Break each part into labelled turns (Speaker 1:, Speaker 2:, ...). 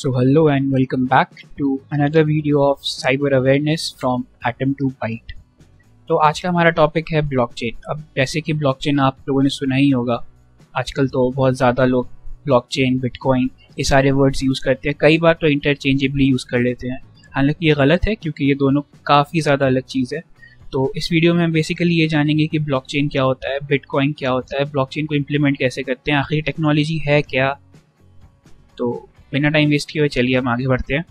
Speaker 1: So hello and welcome back to another video of cyber awareness from Atom to Byte। तो आज का हमारा topic है blockchain. अब जैसे कि ब्लॉकचेन आप लोगों ने सुना ही होगा, आजकल तो बहुत ज़्यादा लोग ब्लॉकचेन, बिटकॉइन ये सारे वर्ड्स यूज़ करते हैं, कई बार तो इंटरचेंजेबली यूज़ कर लेते हैं। हालांकि ये गलत है क्योंकि ये दोनों काफ़ी ज़्यादा अलग चीज़ है। तो इस वीडियो में हम बेसिकली ये जानेंगे कि ब्लॉकचेन क्या होता है, बिटकॉइन क्या होता है, ब्लॉकचेन को इम्प्लीमेंट कैसे करते हैं, आखिर टेक्नोलॉजी है क्या। तो बिना टाइम वेस्ट किए हुए चलिए हम आगे बढ़ते हैं।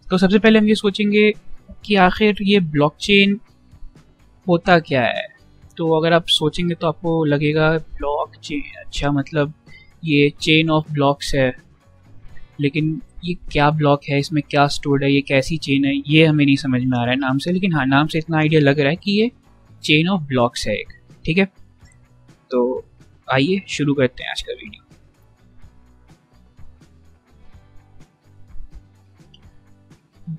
Speaker 1: तो सबसे पहले हम ये सोचेंगे कि आखिर ये ब्लॉकचेन होता क्या है। तो अगर आप सोचेंगे तो आपको लगेगा ब्लॉकचेन, अच्छा मतलब ये चेन ऑफ ब्लॉक्स है, लेकिन ये क्या ब्लॉक है, इसमें क्या स्टोर्ड है, ये कैसी चेन है, ये हमें नहीं समझ में आ रहा है नाम से। लेकिन हाँ, नाम से इतना आइडिया लग रहा है कि ये चेन ऑफ ब्लॉक्स है एक, ठीक है। तो आइए शुरू करते हैं आज का वीडियो।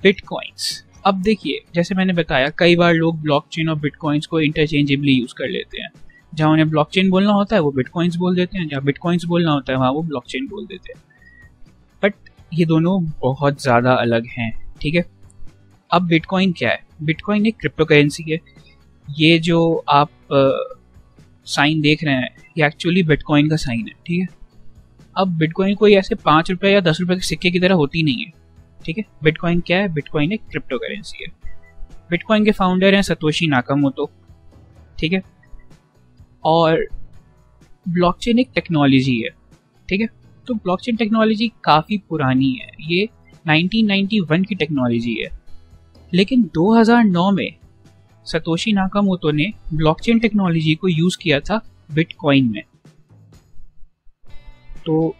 Speaker 1: बिटकॉइंस। अब देखिए, जैसे मैंने बताया, कई बार लोग ब्लॉकचेन और बिटकॉइंस को इंटरचेंजेबली यूज कर लेते हैं। जहाँ उन्हें ब्लॉकचेन बोलना होता है वो बिटकॉइंस बोल देते हैं, जहाँ बिटकॉइंस बोलना होता है वहाँ वो ब्लॉकचेन बोल देते हैं। बट ये दोनों बहुत ज़्यादा अलग हैं, ठीक है। अब बिटकॉइन क्या है? बिटकॉइन एक क्रिप्टो करेंसी है। ये जो आप साइन देख रहे हैं ये एक्चुअली बिटकॉइन का साइन है, ठीक है। अब बिटकॉइन कोई ऐसे 5 रुपये या 10 रुपये के सिक्के की तरह होती नहीं है, ठीक है। बिटकॉइन क्या है? बिटकॉइन एक क्रिप्टो करेंसी है। बिटकॉइन के फाउंडर हैं सतोशी नाकामोटो, ठीक है। और ब्लॉकचेन एक टेक्नोलॉजी है, ठीक है। तो ब्लॉकचेन टेक्नोलॉजी काफ़ी पुरानी है, ये 1991 की टेक्नोलॉजी है। लेकिन 2009 में सतोशी नाकामोटो ने ब्लॉकचेन टेक्नोलॉजी को यूज़ किया था बिटकॉइन में। तो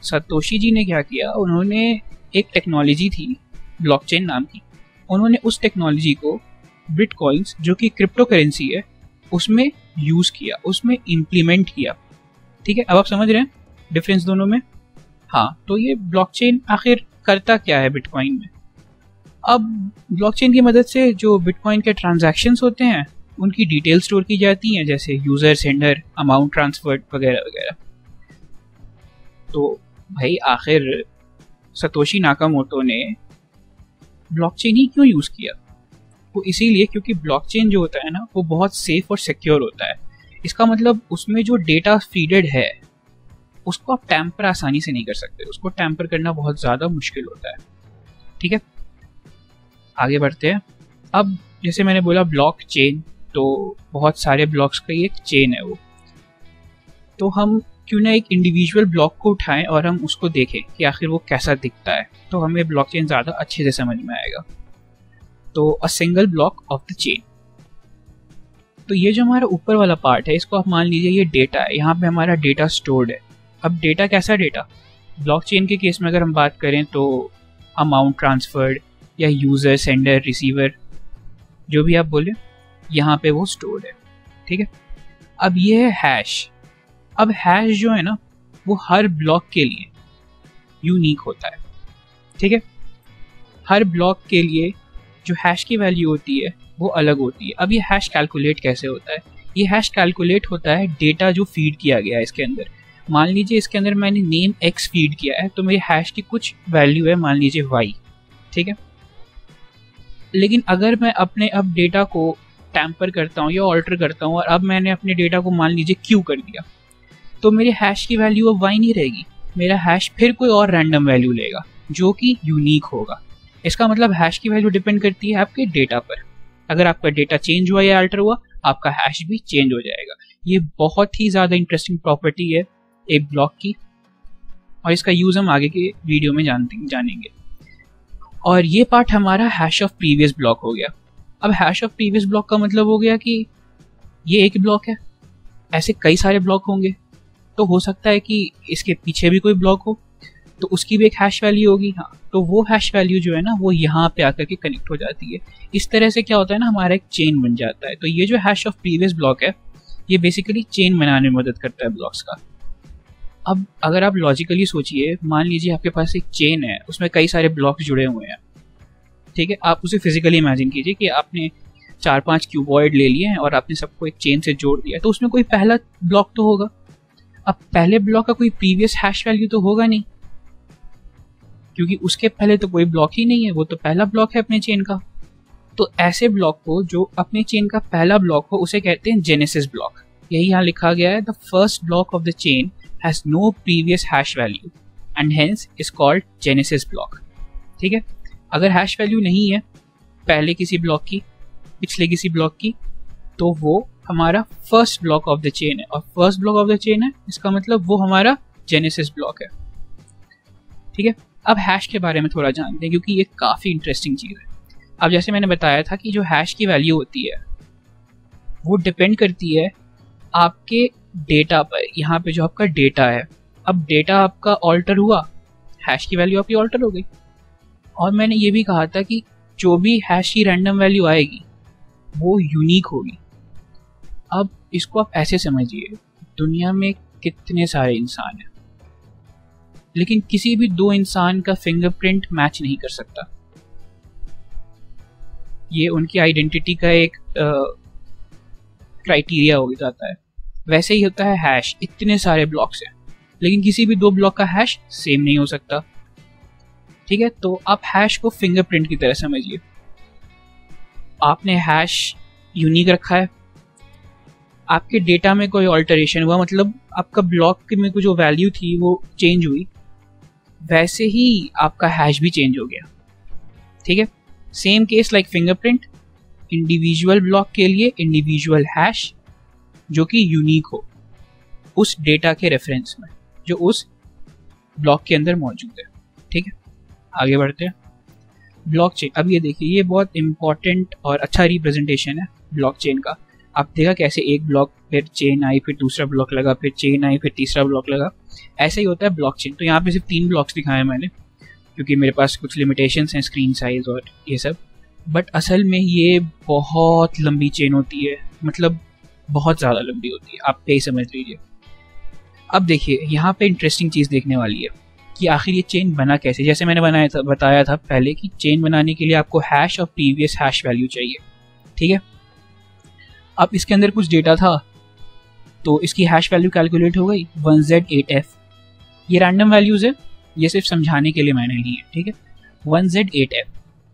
Speaker 1: सतोशी जी ने क्या किया, उन्होंने एक टेक्नोलॉजी थी ब्लॉकचेन नाम की, उन्होंने उस टेक्नोलॉजी को बिटकॉइंस जो कि क्रिप्टो करेंसी है उसमें यूज़ किया, उसमें इम्प्लीमेंट किया, ठीक है। अब आप समझ रहे हैं डिफरेंस दोनों में? हाँ, तो ये ब्लॉकचेन आखिर करता क्या है बिटकॉइन में। अब ब्लॉकचेन की मदद से जो बिटकॉइन के ट्रांजैक्शंस होते हैं उनकी डिटेल स्टोर की जाती हैं, जैसे यूज़र, सेंडर, अमाउंट ट्रांसफर्ड वगैरह वगैरह। तो भाई आखिर सतोशी नाकामोटो ने ब्लॉकचेन ही क्यों यूज़ किया? वो इसीलिए क्योंकि ब्लॉकचेन जो होता है ना वो बहुत सेफ और सिक्योर होता है। इसका मतलब उसमें जो डेटा फीडेड है उसको आप टैम्पर आसानी से नहीं कर सकते, उसको टैम्पर करना बहुत ज़्यादा मुश्किल होता है, ठीक है। आगे बढ़ते हैं। अब जैसे मैंने बोला ब्लॉक चेन, तो बहुत सारे ब्लॉक्स का ही एक चेन है वो। तो हम क्यों ना एक इंडिविजुअल ब्लॉक को उठाएं और हम उसको देखें कि आखिर वो कैसा दिखता है, तो हमें ब्लॉकचेन ज़्यादा अच्छे से समझ में आएगा। तो a single block of the chain. तो ये जो हमारा ऊपर वाला पार्ट है इसको आप मान लीजिए ये डेटा है, यहाँ पे हमारा डेटा स्टोर्ड है। अब डेटा कैसा डेटा? ब्लॉकचेन के केस में अगर हम बात करें तो अमाउंट ट्रांसफर्ड या यूज़र, सेंडर, रिसीवर, जो भी आप बोले, यहाँ पे वो स्टोर्ड है, ठीक है। अब ये है हैश। अब हैश जो है ना वो हर ब्लॉक के लिए यूनिक होता है, ठीक है। हर ब्लॉक के लिए जो हैश की वैल्यू होती है वो अलग होती है। अब ये हैश कैलकुलेट कैसे होता है? ये हैश कैलकुलेट होता है डेटा जो फीड किया गया है इसके अंदर। मान लीजिए इसके अंदर मैंने नेम x फीड किया है, तो मेरी हैश की कुछ वैल्यू है मान लीजिए y, ठीक है। लेकिन अगर मैं अपने अब डेटा को टैम्पर करता हूँ या ऑल्टर करता हूँ और अब मैंने अपने डेटा को मान लीजिए q कर दिया, तो मेरे हैश की वैल्यू अब y नहीं रहेगी, मेरा हैश फिर कोई और रैंडम वैल्यू लेगा जो कि यूनिक होगा। इसका मतलब हैश की वैल्यू डिपेंड करती है आपके डेटा पर। अगर आपका डेटा चेंज हुआ या अल्टर हुआ, आपका हैश भी चेंज हो जाएगा। ये बहुत ही ज़्यादा इंटरेस्टिंग प्रॉपर्टी है एक ब्लॉक की, और इसका यूज़ हम आगे के वीडियो में जानेंगे। और ये पार्ट हमारा हैश ऑफ प्रीवियस ब्लॉक हो गया। अब हैश ऑफ प्रीवियस ब्लॉक का मतलब हो गया कि ये एक ब्लॉक है, ऐसे कई सारे ब्लॉक होंगे, तो हो सकता है कि इसके पीछे भी कोई ब्लॉक हो, तो उसकी भी एक हैश वैल्यू होगी। हाँ, तो वो हैश वैल्यू जो है ना वो यहाँ पे आकर के कनेक्ट हो जाती है। इस तरह से क्या होता है ना, हमारा एक चेन बन जाता है। तो ये जो हैश ऑफ प्रीवियस ब्लॉक है ये बेसिकली चेन बनाने में मदद करता है ब्लॉक्स का। अब अगर आप लॉजिकली सोचिए, मान लीजिए आपके पास एक चेन है, उसमें कई सारे ब्लॉक्स जुड़े हुए हैं, ठीक है। आप उसे फिजिकली इमेजिन कीजिए कि आपने 4-5 क्यूबॉइड ले लिए हैं और आपने सबको एक चेन से जोड़ दिया, तो उसमें कोई पहला ब्लॉक तो होगा। अब पहले ब्लॉक का कोई प्रीवियस हैश वैल्यू तो होगा नहीं, क्योंकि उसके पहले तो कोई ब्लॉक ही नहीं है, वो तो पहला ब्लॉक है अपने चेन का। तो ऐसे ब्लॉक को जो अपने चेन का पहला ब्लॉक हो उसे कहते हैं जेनेसिस ब्लॉक। यही यहाँ लिखा गया है, the first block of the chain has no previous hash value and hence is called genesis block. ठीक है, अगर हैश वैल्यू नहीं है पहले किसी ब्लॉक की, पिछले किसी ब्लॉक की, तो वो हमारा first block of the chain है, और first block of the chain है इसका मतलब वो हमारा जेनेसिस ब्लॉक है। ठीक है, अब हैश के बारे में थोड़ा जानते हैं क्योंकि ये काफ़ी इंटरेस्टिंग चीज़ है। अब जैसे मैंने बताया था कि जो हैश की वैल्यू होती है वो डिपेंड करती है आपके डेटा पर। यहाँ पे जो आपका डेटा है, अब डेटा आपका ऑल्टर हुआ, हैश की वैल्यू आपकी ऑल्टर हो गई। और मैंने ये भी कहा था कि जो भी हैश की रैंडम वैल्यू आएगी वो यूनिक होगी। अब इसको आप ऐसे समझिए, दुनिया में कितने सारे इंसान हैं, लेकिन किसी भी दो इंसान का फिंगरप्रिंट मैच नहीं कर सकता। ये उनकी आइडेंटिटी का एक क्राइटेरिया हो जाता है। वैसे ही होता है हैश, इतने सारे ब्लॉक्स हैं लेकिन किसी भी दो ब्लॉक का हैश सेम नहीं हो सकता। ठीक है, तो आप हैश को फिंगरप्रिंट की तरह समझिए। आपने हैश यूनिक रखा है, आपके डेटा में कोई ऑल्टरेशन हुआ, मतलब आपका ब्लॉक में जो वैल्यू थी वो चेंज हुई, वैसे ही आपका हैश भी चेंज हो गया। ठीक है, same case like fingerprint, individual block के लिए इंडिविजुअल हैश जो कि यूनिक हो उस डेटा के रेफरेंस में जो उस ब्लॉक के अंदर मौजूद है। ठीक है, आगे बढ़ते हैं। ब्लॉकचेन, अब ये देखिए, ये बहुत इंपॉर्टेंट और अच्छा रिप्रेजेंटेशन है ब्लॉकचेन का। आप देखा कैसे एक ब्लॉक, फिर चेन आई, फिर दूसरा ब्लॉक लगा, फिर चेन आई, फिर तीसरा ब्लॉक लगा। ऐसे ही होता है ब्लॉकचेन। तो यहाँ पे सिर्फ 3 ब्लॉक्स दिखाए हैं मैंने क्योंकि मेरे पास कुछ लिमिटेशंस हैं, स्क्रीन साइज और ये सब। बट असल में ये बहुत लंबी चेन होती है, मतलब बहुत ज़्यादा लंबी होती है, आप यही समझ लीजिए। अब देखिए, यहाँ पे इंटरेस्टिंग चीज़ देखने वाली है कि आखिर ये चेन बना कैसे। जैसे मैंने बताया था पहले कि चेन बनाने के लिए आपको हैश और प्रीवियस हैश वैल्यू चाहिए। ठीक है, अब इसके अंदर कुछ डेटा था तो इसकी हैश वैल्यू कैलकुलेट हो गई 1Z8F। ये रैंडम वैल्यूज़ है, ये सिर्फ समझाने के लिए मैंने ली है। ठीक है, 1Z8F।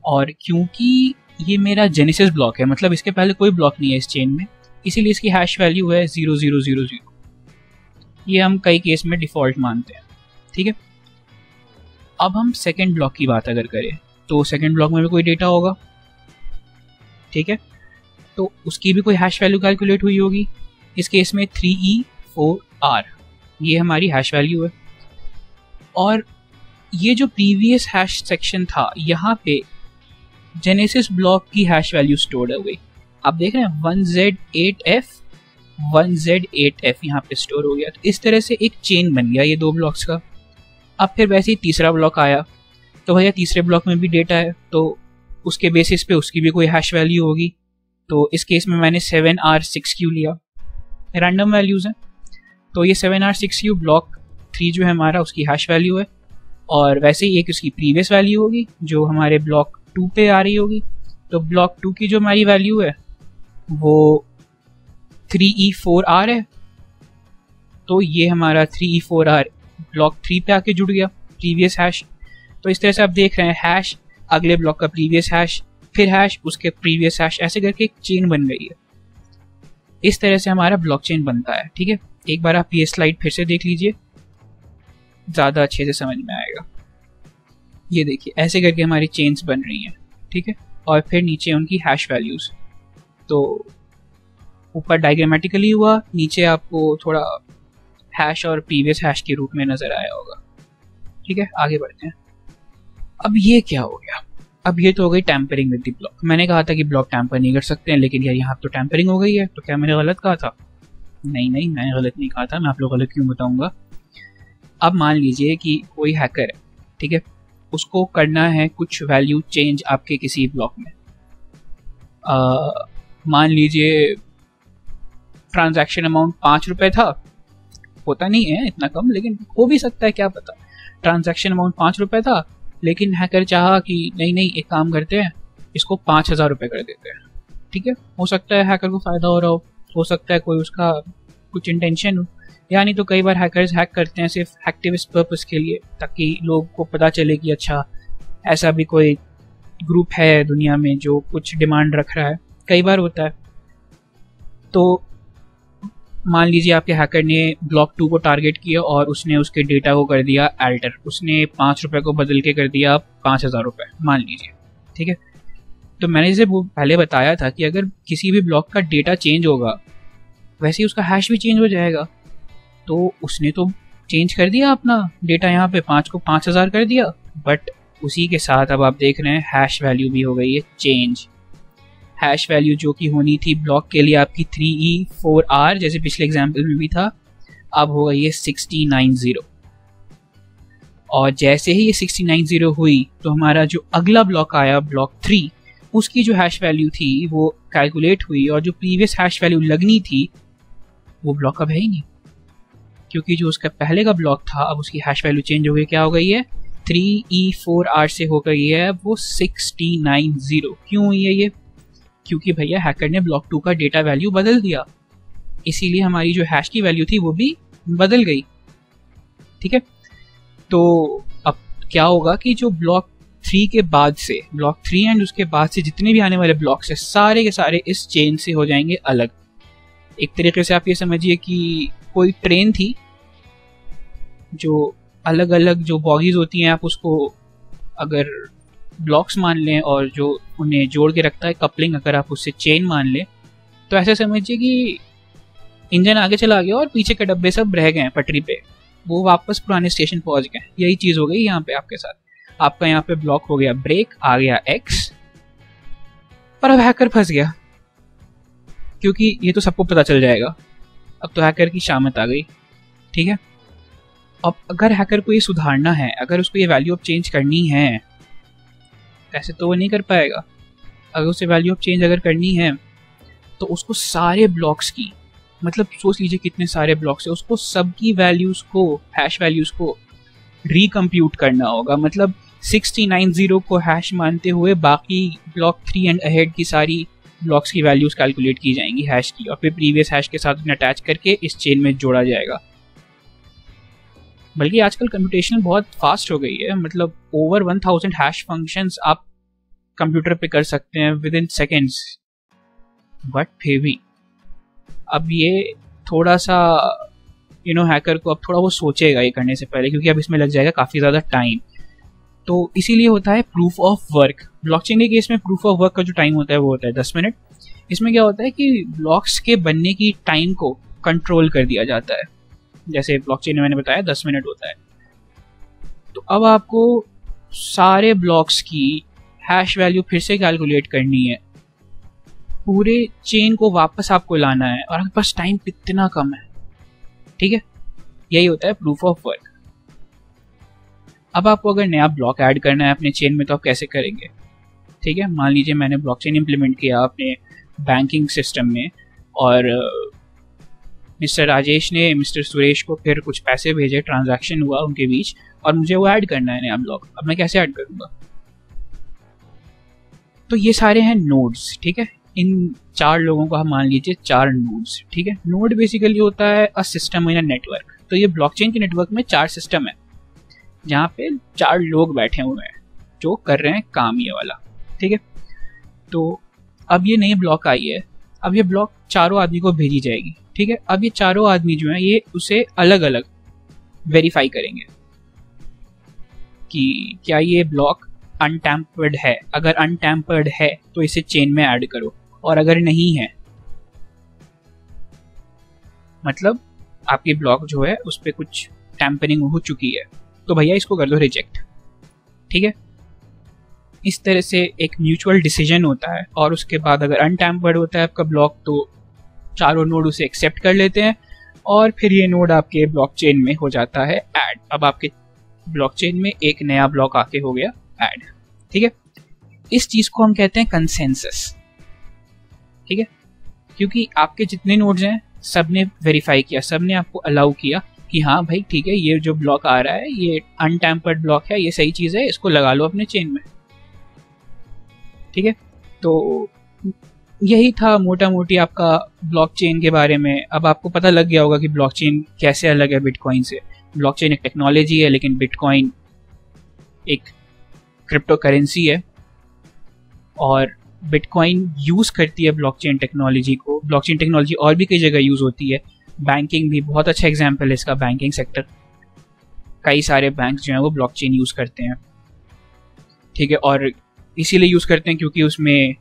Speaker 1: और क्योंकि ये मेरा जेनेसिस ब्लॉक है, मतलब इसके पहले कोई ब्लॉक नहीं है इस चेन में, इसीलिए इसकी हैश वैल्यू है 0000। ये हम कई केस में डिफ़ॉल्ट मानते हैं। ठीक है, अब हम सेकेंड ब्लॉक की बात अगर करें तो सेकेंड ब्लॉक में भी कोई डेटा होगा। ठीक है, तो उसकी भी कोई हैश वैल्यू कैलकुलेट हुई होगी। इस केस में 3E4R ये हमारी हैश वैल्यू है। और ये जो प्रीवियस हैश सेक्शन था, यहाँ पे जेनेसिस ब्लॉक की हैश वैल्यू स्टोर्ड हो गई। आप देख रहे हैं 1Z8F यहाँ पे स्टोर हो गया। तो इस तरह से एक चेन बन गया ये 2 ब्लॉक्स का। अब फिर वैसे ही तीसरा ब्लॉक आया तो भैया तीसरे ब्लॉक में भी डेटा है, तो उसके बेसिस पे उसकी भी कोई हैश वैल्यू होगी। तो इस केस में मैंने 7R6Q लिया, रैंडम वैल्यूज़ हैं। तो ये 7R6Q ब्लॉक 3 जो है हमारा, उसकी हैश वैल्यू है। और वैसे ही एक उसकी प्रीवियस वैल्यू होगी जो हमारे ब्लॉक 2 पे आ रही होगी। तो ब्लॉक 2 की जो हमारी वैल्यू है वो 3E4R है। तो ये हमारा 3E4R ब्लॉक 3 पे आके जुड़ गया, प्रीवियस हैश। तो इस तरह से आप देख रहे हैं हैश, अगले ब्लॉक का प्रीवियस हैश, फिर हैश, उसके प्रीवियस हैश, ऐसे करके एक चेन बन गई है। इस तरह से हमारा ब्लॉकचेन बनता है। ठीक है, एक बार आप ये स्लाइड फिर से देख लीजिए, ज़्यादा अच्छे से समझ में आएगा। ये देखिए, ऐसे करके हमारी चेन्स बन रही हैं। ठीक है, और फिर नीचे उनकी हैश वैल्यूज़। तो ऊपर डायग्रामेटिकली हुआ, नीचे आपको थोड़ा हैश और प्रीवियस हैश के रूप में नज़र आया होगा। ठीक है, आगे बढ़ते हैं। अब ये क्या हो गया? अब ये तो हो गई टैम्परिंग विद द ब्लॉक। मैंने कहा था कि ब्लॉक टैम्पर नहीं कर सकते हैं, लेकिन यार यहाँ तो टैम्परिंग हो गई है। तो क्या मैंने गलत कहा था? नहीं, मैंने गलत नहीं कहा था। मैं आप लोग गलत क्यों बताऊँगा। अब मान लीजिए कि कोई हैकर है, ठीक है, उसको करना है कुछ वैल्यू चेंज आपके किसी ब्लॉक में। मान लीजिए ट्रांजैक्शन अमाउंट 5 रुपये था, होता नहीं है इतना कम, लेकिन हो भी सकता है, क्या पता। ट्रांजैक्शन अमाउंट 5 रुपये था, लेकिन हैकर चाहा कि नहीं एक काम करते हैं, इसको 5000 रुपये कर देते हैं। ठीक है, हो सकता है हैकर को फ़ायदा हो रहा हो सकता है कोई उसका कुछ इंटेंशन हो, यानी तो कई बार हैकर्स हैक करते हैं सिर्फ एक्टिविस्ट पर्पस के लिए, ताकि लोग को पता चले कि अच्छा ऐसा भी कोई ग्रुप है दुनिया में जो कुछ डिमांड रख रहा है। कई बार होता है। तो मान लीजिए आपके हैकर ने ब्लॉक 2 को टारगेट किया और उसने उसके डेटा को कर दिया अल्टर, उसने 5 रुपये को बदल के कर दिया 5,000 रुपये मान लीजिए, ठीक है। तो मैंने जैसे पहले बताया था कि अगर किसी भी ब्लॉक का डेटा चेंज होगा वैसे ही उसका हैश भी चेंज हो जाएगा। तो उसने तो चेंज कर दिया अपना डेटा, यहाँ पे 5 को 5,000 कर दिया, बट उसी के साथ अब आप देख रहे हैं हैश वैल्यू भी हो गई है चेंज। हैश वैल्यू जो कि होनी थी ब्लॉक के लिए आपकी 3E4R जैसे पिछले एग्जाम्पल में भी था, अब हो गई है 6090। और जैसे ही ये 6090 हुई तो हमारा जो अगला ब्लॉक आया ब्लॉक 3, उसकी जो हैश वैल्यू थी वो कैलकुलेट हुई और जो प्रीवियस हैश वैल्यू लगनी थी वो ब्लॉक अब है ही नहीं, क्योंकि जो उसका पहले का ब्लॉक था अब उसकी हैश वैल्यू चेंज हो गई। क्या हो गई है? 3E4R से हो गई है वो 6090। क्यों हुई है ये? क्योंकि भैया हैकर ने ब्लॉक 2 का डेटा वैल्यू बदल दिया, इसीलिए हमारी जो हैश की वैल्यू थी वो भी बदल गई, ठीक है। तो अब क्या होगा कि जो ब्लॉक 3 के बाद से, ब्लॉक 3 एंड उसके बाद से जितने भी आने वाले ब्लॉक्स है सारे के सारे इस चेन से हो जाएंगे अलग। एक तरीके से आप ये समझिए कि कोई ट्रेन थी जो अलग अलग जो बॉगीज होती हैं, आप उसको अगर ब्लॉक्स मान लें और जो उन्हें जोड़ के रखता है कपलिंग, अगर आप उससे चेन मान लें, तो ऐसे समझिए कि इंजन आगे चला गया और पीछे के डब्बे सब रह गए हैं पटरी पे, वो वापस पुराने स्टेशन पहुंच गए। यही चीज़ हो गई यहाँ पे आपके साथ। आपका यहाँ पे ब्लॉक हो गया ब्रेक, आ गया एक्स, पर अब हैकर फंस गया, क्योंकि ये तो सबको पता चल जाएगा। अब तो हैकर की शामत आ गई, ठीक है। अब अगर हैकर को ये सुधारना है, अगर उसको ये वैल्यू ऑफ चेंज करनी है, ऐसे तो वो नहीं कर पाएगा। अगर उसे वैल्यू ऑफ चेंज अगर करनी है तो उसको सारे ब्लॉक्स की, मतलब सोच लीजिए कितने सारे ब्लॉक्स है, उसको सबकी वैल्यूज को, हैश वैल्यूज को रिकम्प्यूट करना होगा। मतलब 6090 को हैश मानते हुए बाकी ब्लॉक 3 एंड अहेड की सारी ब्लॉक्स की वैल्यूज कैलकुलेट की जाएंगी हैश की, और फिर प्रीवियस हैश के साथ उन्हें अटैच करके इस चेन में जोड़ा जाएगा। बल्कि आजकल कंप्यूटेशन बहुत फास्ट हो गई है, मतलब ओवर 1000 हैश फंक्शंस आप कंप्यूटर पे कर सकते हैं विद इन सेकेंड्स। बट फिर भी अब ये थोड़ा सा हैकर को अब थोड़ा वो सोचेगा ये करने से पहले, क्योंकि अब इसमें लग जाएगा काफ़ी ज़्यादा टाइम। तो इसीलिए होता है प्रूफ ऑफ वर्क। ब्लॉकचेन के केस में प्रूफ ऑफ वर्क का जो टाइम होता है वो होता है 10 मिनट। इसमें क्या होता है कि ब्लॉक्स के बनने की टाइम को कंट्रोल कर दिया जाता है। जैसे ब्लॉकचेन में मैंने बताया 10 मिनट होता है। तो अब आपको सारे ब्लॉक्स की हैश वैल्यू फिर से कैलकुलेट करनी है, पूरे चेन को वापस आपको लाना है, और आपके पास टाइम कितना कम है, ठीक है। यही होता है प्रूफ ऑफ वर्क। अब आपको अगर नया ब्लॉक ऐड करना है अपने चेन में तो आप कैसे करेंगे, ठीक है। मान लीजिए मैंने ब्लॉकचेन इंप्लीमेंट किया अपने बैंकिंग सिस्टम में, और मिस्टर राजेश ने मिस्टर सुरेश को फिर कुछ पैसे भेजे, ट्रांजैक्शन हुआ उनके बीच, और मुझे वो ऐड करना है नया ब्लॉक। अब मैं कैसे ऐड करूँगा? तो ये सारे हैं नोड्स, ठीक है। इन 4 लोगों को हम मान लीजिए 4 नोड्स, ठीक है। नोड बेसिकली होता है a system in a network. तो ये ब्लॉकचेन के नेटवर्क में 4 सिस्टम है, जहाँ पे 4 लोग बैठे हुए हैं जो कर रहे हैं काम ये वाला, ठीक है। तो अब ये नई ब्लॉक आई है, अब ये ब्लॉक चारों आदमी को भेजी जाएगी, ठीक है। अब ये चारों आदमी जो है ये उसे अलग अलग वेरीफाई करेंगे कि क्या ये ब्लॉक अनटैम्पर्ड है। अगर अनटैम्पर्ड है तो इसे चेन में ऐड करो, और अगर नहीं है मतलब आपकी ब्लॉक जो है उस पर कुछ टैम्परिंग हो चुकी है, तो भैया इसको कर दो रिजेक्ट, ठीक है। इस तरह से एक म्यूचुअल डिसीजन होता है, और उसके बाद अगर अनटैम्पर्ड होता है आपका ब्लॉक तो चारों नोड उसे एक्सेप्ट कर लेते हैं, और फिर ये नोड आपके ब्लॉकचेन में हो जाता है ऐड। अब आपके ब्लॉकचेन में एक नया ब्लॉक आके हो गया ऐड, ठीक है। इस चीज को हम कहते हैं कंसेंसस, ठीक है, क्योंकि आपके जितने नोड्स हैं सबने वेरीफाई किया, सबने आपको अलाउ किया कि हाँ भाई ठीक है, ये जो ब्लॉक आ रहा है ये अनटैम्पर्ड ब्लॉक है, ये सही चीज है, इसको लगा लो अपने चेन में, ठीक है। तो यही था मोटा मोटी आपका ब्लॉकचेन के बारे में। अब आपको पता लग गया होगा कि ब्लॉकचेन कैसे अलग है बिटकॉइन से। ब्लॉकचेन एक टेक्नोलॉजी है, लेकिन बिटकॉइन एक क्रिप्टो करेंसी है, और बिटकॉइन यूज़ करती है ब्लॉकचेन टेक्नोलॉजी को। ब्लॉकचेन टेक्नोलॉजी और भी कई जगह यूज़ होती है। बैंकिंग भी बहुत अच्छा एग्जाम्पल है इसका, बैंकिंग सेक्टर। कई सारे बैंक जो हैं वो ब्लॉकचेन यूज़ करते हैं, ठीक है। और इसीलिए यूज़ करते हैं क्योंकि उसमें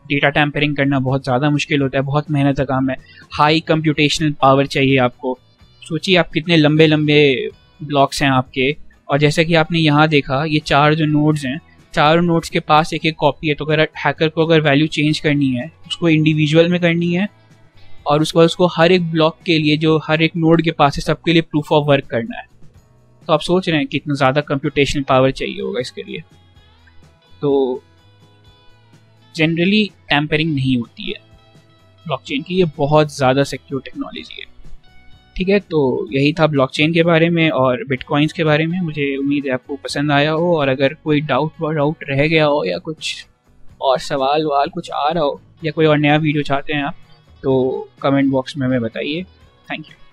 Speaker 1: डेटा टैम्परिंग करना बहुत ज़्यादा मुश्किल होता है, बहुत मेहनत का काम है, हाई कंप्यूटेशनल पावर चाहिए आपको। सोचिए आप कितने लंबे लंबे ब्लॉक्स हैं आपके, और जैसे कि आपने यहाँ देखा ये 4 जो नोड्स हैं, चारों नोड्स के पास एक एक कॉपी है। तो अगर हैकर को अगर वैल्यू चेंज करनी है, उसको इंडिविजुअल में करनी है, और उसके बाद उसको हर एक ब्लॉक के लिए जो हर एक नोड के पास है सबके लिए प्रूफ ऑफ वर्क करना है। तो आप सोच रहे हैं कि इतना ज़्यादा कंप्यूटेशनल पावर चाहिए होगा इसके लिए। तो जनरली टैम्परिंग नहीं होती है ब्लॉकचेन की, ये बहुत ज़्यादा सिक्योर टेक्नोलॉजी है, ठीक है। तो यही था ब्लॉकचेन के बारे में और बिटकॉइंस के बारे में। मुझे उम्मीद है आपको पसंद आया हो, और अगर कोई डाउट रह गया हो, या कुछ और सवाल वाल कुछ आ रहा हो, या कोई और नया वीडियो चाहते हैं आप, तो कमेंट बॉक्स में हमें बताइए। Thank you.